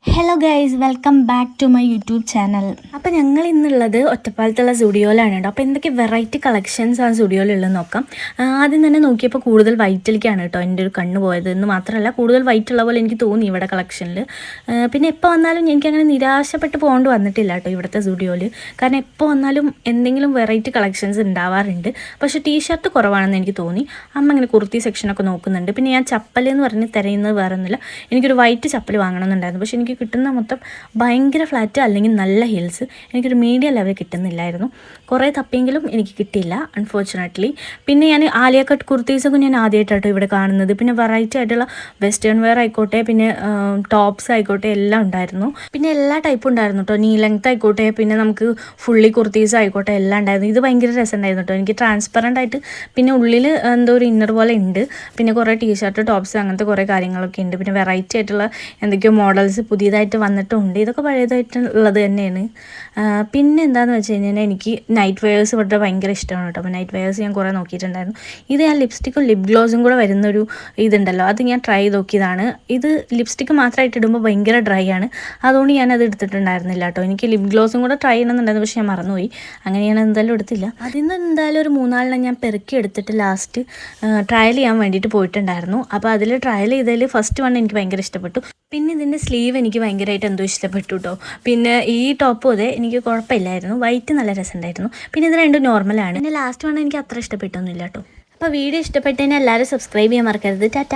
Hello guys, welcome back to my YouTube channel. അപ്പോൾ ഞങ്ങൾ ഇന്നുള്ളത് ഒറ്റപ്പാലത്തുള്ള സ്റ്റുഡിയോയിലാണ് കേട്ടോ. അപ്പോൾ എന്തൊക്കെ വെറൈറ്റി കളക്ഷൻസ് ആ സ്റ്റുഡിയോയിലുള്ളത് നോക്കാം. ആദ്യം തന്നെ നോക്കിയപ്പോൾ കൂടുതൽ വൈറ്റിലേക്കാണ് കേട്ടോ എൻ്റെ ഒരു കണ്ണ് പോയത് എന്ന് മാത്രമല്ല കൂടുതൽ വൈറ്റ് ഉള്ള പോലെ എനിക്ക് തോന്നി ഇവിടെ കളക്ഷനിൽ. പിന്നെ എപ്പോൾ വന്നാലും എനിക്കങ്ങനെ നിരാശപ്പെട്ട് പോകേണ്ടി വന്നിട്ടില്ല കേട്ടോ ഇവിടുത്തെ സ്റ്റുഡിയോയിൽ. കാരണം എപ്പോൾ വന്നാലും എന്തെങ്കിലും വെറൈറ്റി കളക്ഷൻസ് ഉണ്ടാവാറുണ്ട്. പക്ഷേ ടീഷർട്ട് കുറവാണെന്ന് എനിക്ക് തോന്നി. അമ്മ ഇങ്ങനെ കുർത്തി സെക്ഷനൊക്കെ നോക്കുന്നുണ്ട്. പിന്നെ ഞാൻ ചപ്പൽ എന്ന് പറഞ്ഞ് തിരയുന്നത് വേറെ ഒന്നുമില്ല, എനിക്കൊരു വൈറ്റ് ചപ്പൽ വാങ്ങണമെന്നുണ്ടായിരുന്നു. പക്ഷേ എനിക്ക് കിട്ടുന്ന മൊത്തം ഭയങ്കര ഫ്ലാറ്റ് അല്ലെങ്കിൽ നല്ല ഹീൽസ്, എനിക്കൊരു മീഡിയം ലെവൽ കിട്ടുന്നില്ലായിരുന്നു. കുറേ തപ്പിയെങ്കിലും എനിക്ക് കിട്ടിയില്ല അൺഫോർച്ചുനേറ്റ്ലി. പിന്നെ ഞാൻ ആലിയ കട്ട് കുർത്തീസൊക്കെ ഞാൻ ആദ്യമായിട്ടാട്ടോ ഇവിടെ കാണുന്നത്. പിന്നെ വെറൈറ്റി ആയിട്ടുള്ള വെസ്റ്റേൺ വെയർ ആയിക്കോട്ടെ, പിന്നെ ടോപ്സ് ആയിക്കോട്ടെ എല്ലാം ഉണ്ടായിരുന്നു. പിന്നെ എല്ലാ ടൈപ്പും ഉണ്ടായിരുന്നു കേട്ടോ, നീ ലെങ്ത് ആയിക്കോട്ടെ, പിന്നെ നമുക്ക് ഫുള്ളി കുർത്തീസ് ആയിക്കോട്ടെ എല്ലാം ഉണ്ടായിരുന്നു. ഇത് ഭയങ്കര രസമുണ്ടായിരുന്നു കേട്ടോ, എനിക്ക് ട്രാൻസ്പെറൻ്റ് ആയിട്ട്. പിന്നെ ഉള്ളിൽ എന്തോ ഒരു ഇന്നർ പോലെ ഉണ്ട്. പിന്നെ കുറേ ടീഷർട്ട് ടോപ്സ് അങ്ങനത്തെ കുറേ കാര്യങ്ങളൊക്കെ ഉണ്ട്. പിന്നെ വെറൈറ്റി ആയിട്ടുള്ള എന്തൊക്കെയോ മോഡൽസ് പുതിയതായിട്ട് വന്നിട്ടുണ്ട്. ഇതൊക്കെ പഴയതായിട്ടുള്ളത് തന്നെയാണ്. പിന്നെ എന്താണെന്ന് വെച്ച് കഴിഞ്ഞാൽ എനിക്ക് നൈറ്റ് വെയേഴ്സ് ഇവിടെ ഭയങ്കര ഇഷ്ടമാണ് കേട്ടോ. അപ്പോൾ നൈറ്റ് വെയേഴ്സ് ഞാൻ കുറേ നോക്കിയിട്ടുണ്ടായിരുന്നു. ഇത് ഞാൻ ലിപ്സ്റ്റിക്കും ലിപ് ഗ്ലോസും കൂടെ വരുന്നൊരു ഇതുണ്ടല്ലോ, അത് ഞാൻ ട്രൈ നോക്കിയതാണ്. ഇത് ലിപ്സ്റ്റിക്ക് മാത്രമായിട്ട് ഇടുമ്പോൾ ഭയങ്കര ഡ്രൈ ആണ്, അതുകൊണ്ട് ഞാനത് എടുത്തിട്ടുണ്ടായിരുന്നില്ല കേട്ടോ. എനിക്ക് ലിപ് ഗ്ലോസും കൂടെ ട്രൈ ചെയ്യണമെന്നുണ്ടായിരുന്നു, പക്ഷേ ഞാൻ മറന്നുപോയി. അങ്ങനെ ഞാൻ എന്തായാലും എടുത്തില്ല. അതിൽ നിന്ന് എന്തായാലും ഒരു 3-4 ഞാൻ പെറുക്കി എടുത്തിട്ട് ലാസ്റ്റ് ട്രയൽ ചെയ്യാൻ വേണ്ടിയിട്ട് പോയിട്ടുണ്ടായിരുന്നു. അപ്പോൾ അതിൽ ട്രയൽ ചെയ്തതിൽ ഫസ്റ്റ് വൺ എനിക്ക് ഭയങ്കര ഇഷ്ടപ്പെട്ടു. പിന്നെ ഇതിൻ്റെ സ്ലീവ് എനിക്ക് ഭയങ്കരമായിട്ട് എന്തോ ഇഷ്ടപ്പെട്ടു കേട്ടോ. പിന്നെ ഈ ടോപ്പും അതെ, എനിക്ക് കുഴപ്പമില്ലായിരുന്നു. വൈറ്റ് നല്ല രസമുണ്ടായിരുന്നു. പിന്നെ ഇത് രണ്ടും നോർമലാണ്. പിന്നെ ലാസ്റ്റ് വൺ എനിക്ക് അത്ര ഇഷ്ടപ്പെട്ടൊന്നുമില്ല കേട്ടോ. അപ്പോൾ വീഡിയോ ഇഷ്ടപ്പെട്ടതിന് എല്ലാവരും സബ്സ്ക്രൈബ് ചെയ്യാൻ മറക്കരുത്. ടാറ്റ.